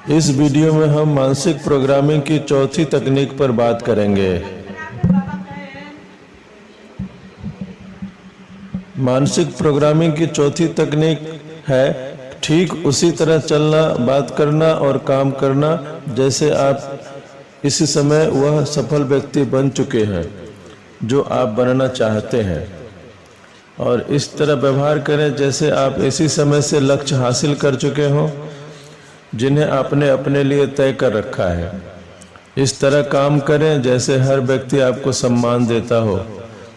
इस वीडियो में हम मानसिक प्रोग्रामिंग की चौथी तकनीक पर बात करेंगे। मानसिक प्रोग्रामिंग की चौथी तकनीक है ठीक उसी तरह चलना, बात करना और काम करना जैसे आप इस समय वह सफल व्यक्ति बन चुके हैं जो आप बनना चाहते हैं, और इस तरह व्यवहार करें जैसे आप इसी समय से लक्ष्य हासिल कर चुके हों जिन्हें आपने अपने लिए तय कर रखा है। इस तरह काम करें जैसे हर व्यक्ति आपको सम्मान देता हो।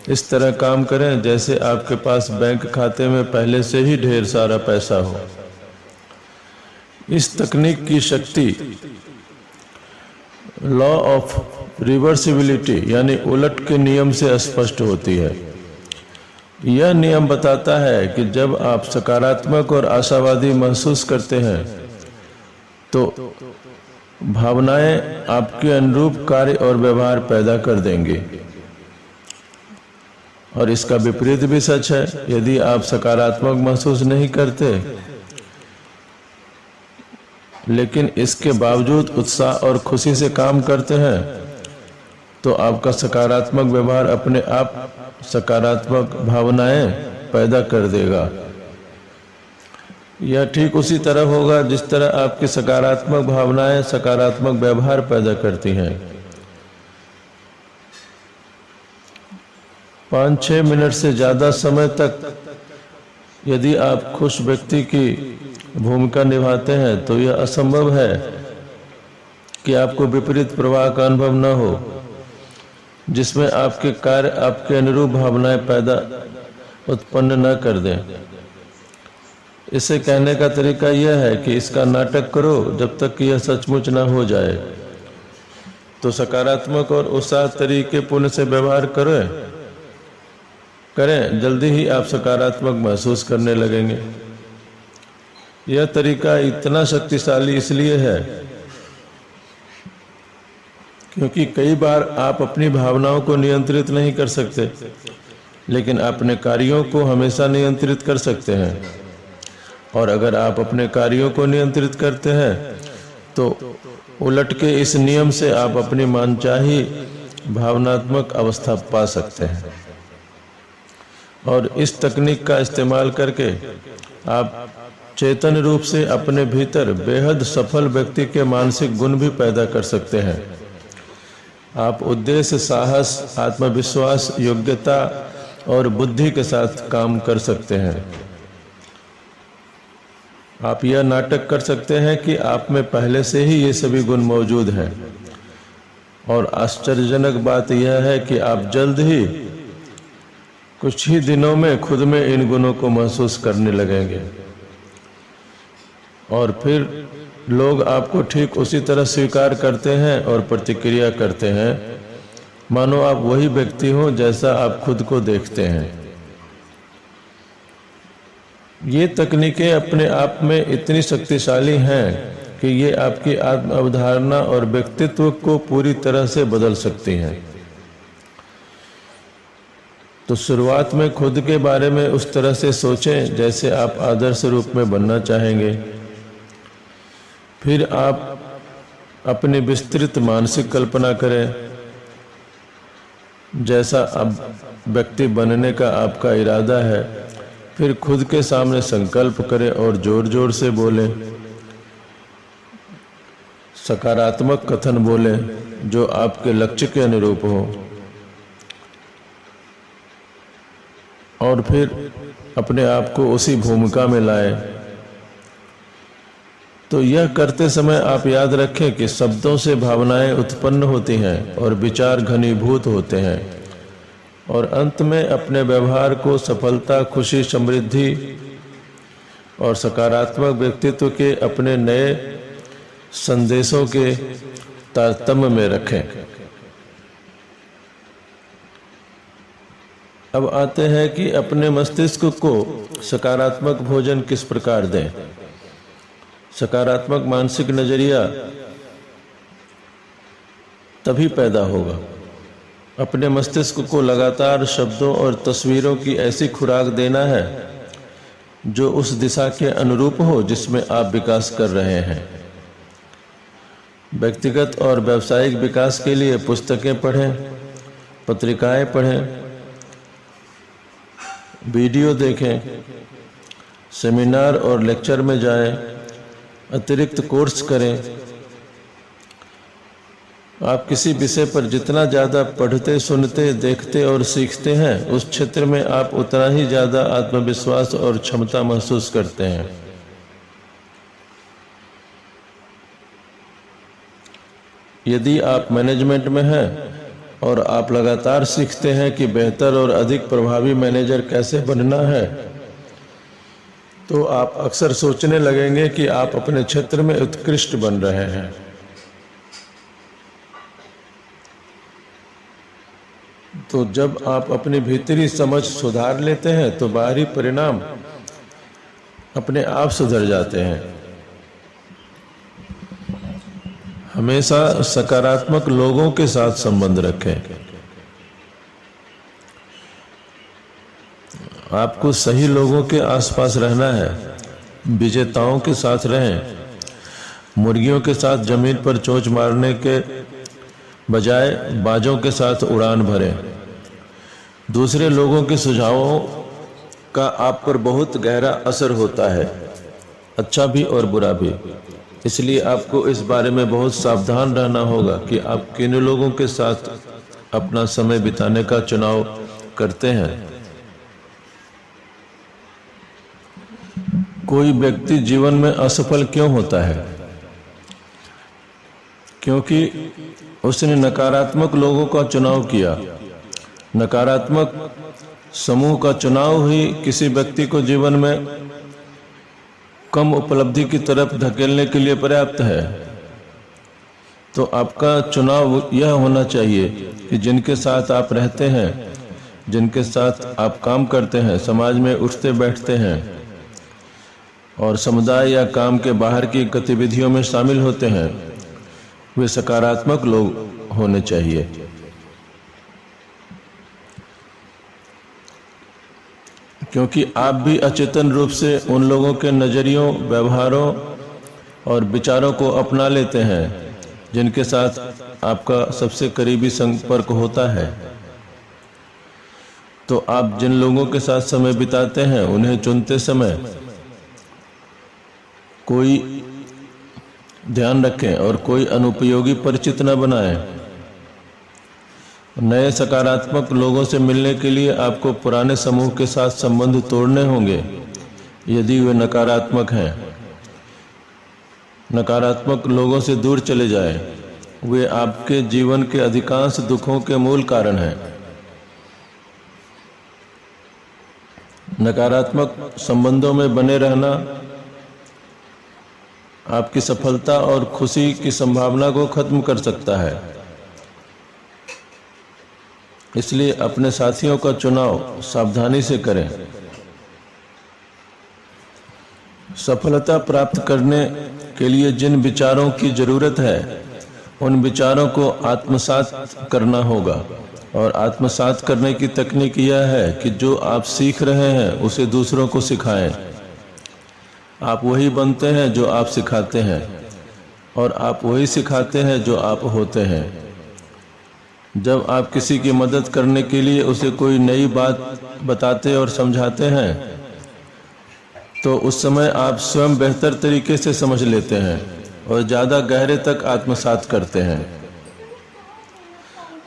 इस तरह काम करें जैसे आपके पास बैंक खाते में पहले से ही ढेर सारा पैसा हो। इस तकनीक की शक्ति लॉ ऑफ रिवर्सिबिलिटी यानी उलट के नियम से स्पष्ट होती है। यह नियम बताता है कि जब आप सकारात्मक और आशावादी महसूस करते हैं तो भावनाएं आपके अनुरूप कार्य और व्यवहार पैदा कर देंगी, और इसका विपरीत भी सच है। यदि आप सकारात्मक महसूस नहीं करते लेकिन इसके बावजूद उत्साह और खुशी से काम करते हैं तो आपका सकारात्मक व्यवहार अपने आप सकारात्मक भावनाएं पैदा कर देगा। यह ठीक उसी तरह होगा जिस तरह आपकी सकारात्मक भावनाएं सकारात्मक व्यवहार पैदा करती हैं। 5-6 मिनट से ज़्यादा समय तक यदि आप खुश व्यक्ति की भूमिका निभाते हैं तो यह असंभव है कि आपको विपरीत प्रवाह का अनुभव न हो जिसमें आपके कार्य आपके अनुरूप भावनाएं उत्पन्न न कर दें। इसे कहने का तरीका यह है कि इसका नाटक करो जब तक कि यह सचमुच न हो जाए। तो सकारात्मक और उत्साह तरीके पूर्ण से व्यवहार करें, जल्दी ही आप सकारात्मक महसूस करने लगेंगे। यह तरीका इतना शक्तिशाली इसलिए है क्योंकि कई बार आप अपनी भावनाओं को नियंत्रित नहीं कर सकते, लेकिन अपने कार्यों को हमेशा नियंत्रित कर सकते हैं। और अगर आप अपने कार्यों को नियंत्रित करते हैं तो उलट के इस नियम से आप अपनी मनचाही भावनात्मक अवस्था पा सकते हैं। और इस तकनीक का इस्तेमाल करके आप चेतन रूप से अपने भीतर बेहद सफल व्यक्ति के मानसिक गुण भी पैदा कर सकते हैं। आप उद्देश्य, साहस, आत्मविश्वास, योग्यता और बुद्धि के साथ काम कर सकते हैं। आप यह नाटक कर सकते हैं कि आप में पहले से ही ये सभी गुण मौजूद हैं, और आश्चर्यजनक बात यह है कि आप जल्द ही कुछ ही दिनों में खुद में इन गुणों को महसूस करने लगेंगे, और फिर लोग आपको ठीक उसी तरह स्वीकार करते हैं और प्रतिक्रिया करते हैं मानो आप वही व्यक्ति हो जैसा आप खुद को देखते हैं। ये तकनीकें अपने आप में इतनी शक्तिशाली हैं कि ये आपकी आत्म अवधारणा और व्यक्तित्व को पूरी तरह से बदल सकती हैं। तो शुरुआत में खुद के बारे में उस तरह से सोचें जैसे आप आदर्श रूप में बनना चाहेंगे। फिर आप अपनी विस्तृत मानसिक कल्पना करें जैसा अब व्यक्ति बनने का आपका इरादा है। फिर खुद के सामने संकल्प करें और जोर जोर से बोलें। सकारात्मक कथन बोलें जो आपके लक्ष्य के अनुरूप हो, और फिर अपने आप को उसी भूमिका में लाएं। तो यह करते समय आप याद रखें कि शब्दों से भावनाएं उत्पन्न होती हैं और विचार घनीभूत होते हैं, और अंत में अपने व्यवहार को सफलता, खुशी, समृद्धि और सकारात्मक व्यक्तित्व के अपने नए संदेशों के तारतम्य में रखें। अब आते हैं कि अपने मस्तिष्क को सकारात्मक भोजन किस प्रकार दें। सकारात्मक मानसिक नजरिया तभी पैदा होगा। अपने मस्तिष्क को लगातार शब्दों और तस्वीरों की ऐसी खुराक देना है जो उस दिशा के अनुरूप हो जिसमें आप विकास कर रहे हैं। व्यक्तिगत और व्यावसायिक विकास के लिए पुस्तकें पढ़ें, पत्रिकाएं पढ़ें, वीडियो देखें, सेमिनार और लेक्चर में जाएं, अतिरिक्त कोर्स करें। आप किसी विषय पर जितना ज़्यादा पढ़ते, सुनते, देखते और सीखते हैं, उस क्षेत्र में आप उतना ही ज़्यादा आत्मविश्वास और क्षमता महसूस करते हैं। यदि आप मैनेजमेंट में हैं और आप लगातार सीखते हैं कि बेहतर और अधिक प्रभावी मैनेजर कैसे बनना है, तो आप अक्सर सोचने लगेंगे कि आप अपने क्षेत्र में उत्कृष्ट बन रहे हैं। तो जब आप अपनी भीतरी समझ सुधार लेते हैं तो बाहरी परिणाम अपने आप सुधर जाते हैं। हमेशा सकारात्मक लोगों के साथ संबंध रखें। आपको सही लोगों के आसपास रहना है। विजेताओं के साथ रहें। मुर्गियों के साथ जमीन पर चोंच मारने के बजाय बाजों के साथ उड़ान भरें। दूसरे लोगों के सुझावों का आप पर बहुत गहरा असर होता है, अच्छा भी और बुरा भी। इसलिए आपको इस बारे में बहुत सावधान रहना होगा कि आप किन लोगों के साथ अपना समय बिताने का चुनाव करते हैं। कोई व्यक्ति जीवन में असफल क्यों होता है? क्योंकि उसने नकारात्मक लोगों का चुनाव किया। नकारात्मक समूह का चुनाव ही किसी व्यक्ति को जीवन में कम उपलब्धि की तरफ धकेलने के लिए पर्याप्त है। तो आपका चुनाव यह होना चाहिए कि जिनके साथ आप रहते हैं, जिनके साथ आप काम करते हैं, समाज में उठते बैठते हैं और समुदाय या काम के बाहर की गतिविधियों में शामिल होते हैं, वे सकारात्मक लोग होने चाहिए। क्योंकि आप भी अचेतन रूप से उन लोगों के नज़रियों, व्यवहारों और विचारों को अपना लेते हैं जिनके साथ आपका सबसे करीबी संपर्क होता है। तो आप जिन लोगों के साथ समय बिताते हैं, उन्हें चुनते समय कोई ध्यान रखें और कोई अनुपयोगी परिचित न बनाएं। नए सकारात्मक लोगों से मिलने के लिए आपको पुराने समूह के साथ संबंध तोड़ने होंगे यदि वे नकारात्मक हैं। नकारात्मक लोगों से दूर चले जाएं। वे आपके जीवन के अधिकांश दुखों के मूल कारण हैं। नकारात्मक संबंधों में बने रहना आपकी सफलता और खुशी की संभावना को खत्म कर सकता है। इसलिए अपने साथियों का चुनाव सावधानी से करें। सफलता प्राप्त करने के लिए जिन विचारों की जरूरत है, उन विचारों को आत्मसात करना होगा। और आत्मसात करने की तकनीक यह है कि जो आप सीख रहे हैं उसे दूसरों को सिखाएं। आप वही बनते हैं जो आप सिखाते हैं, और आप वही सिखाते हैं जो आप होते हैं। जब आप किसी की मदद करने के लिए उसे कोई नई बात बताते और समझाते हैं, तो उस समय आप स्वयं बेहतर तरीके से समझ लेते हैं और ज़्यादा गहरे तक आत्मसात करते हैं।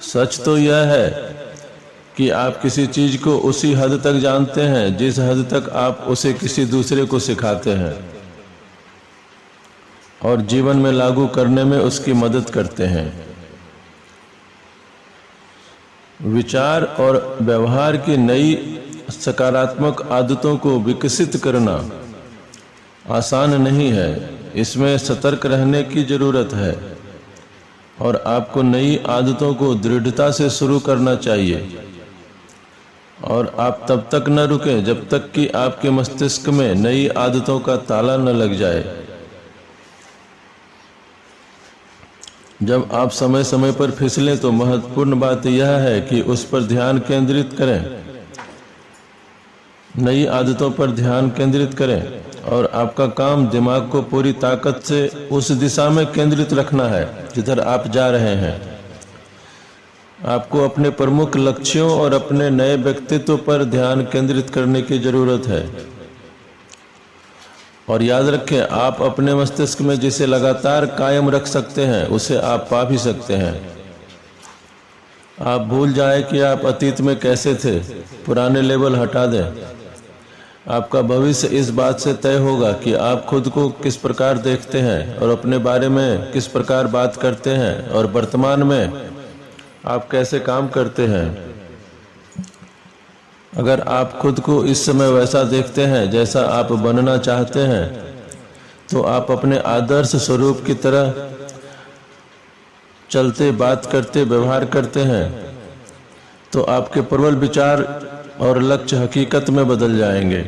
सच तो यह है कि आप किसी चीज़ को उसी हद तक जानते हैं जिस हद तक आप उसे किसी दूसरे को सिखाते हैं और जीवन में लागू करने में उसकी मदद करते हैं। विचार और व्यवहार की नई सकारात्मक आदतों को विकसित करना आसान नहीं है। इसमें सतर्क रहने की जरूरत है और आपको नई आदतों को दृढ़ता से शुरू करना चाहिए। और आप तब तक न रुकें जब तक कि आपके मस्तिष्क में नई आदतों का ताला न लग जाए। जब आप समय समय पर फिसलें तो महत्वपूर्ण बात यह है कि उस पर ध्यान केंद्रित करें, नई आदतों पर ध्यान केंद्रित करें और आपका काम दिमाग को पूरी ताकत से उस दिशा में केंद्रित रखना है जिधर आप जा रहे हैं। आपको अपने प्रमुख लक्ष्यों और अपने नए व्यक्तित्व पर ध्यान केंद्रित करने की जरूरत है। और याद रखें, आप अपने मस्तिष्क में जिसे लगातार कायम रख सकते हैं उसे आप पा भी सकते हैं। आप भूल जाएं कि आप अतीत में कैसे थे, पुराने लेबल हटा दें। आपका भविष्य इस बात से तय होगा कि आप खुद को किस प्रकार देखते हैं और अपने बारे में किस प्रकार बात करते हैं और वर्तमान में आप कैसे काम करते हैं। अगर आप खुद को इस समय वैसा देखते हैं जैसा आप बनना चाहते हैं, तो आप अपने आदर्श स्वरूप की तरह चलते, बात करते, व्यवहार करते हैं, तो आपके प्रबल विचार और लक्ष्य हकीकत में बदल जाएंगे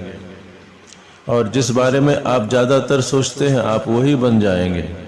और जिस बारे में आप ज़्यादातर सोचते हैं आप वही बन जाएंगे।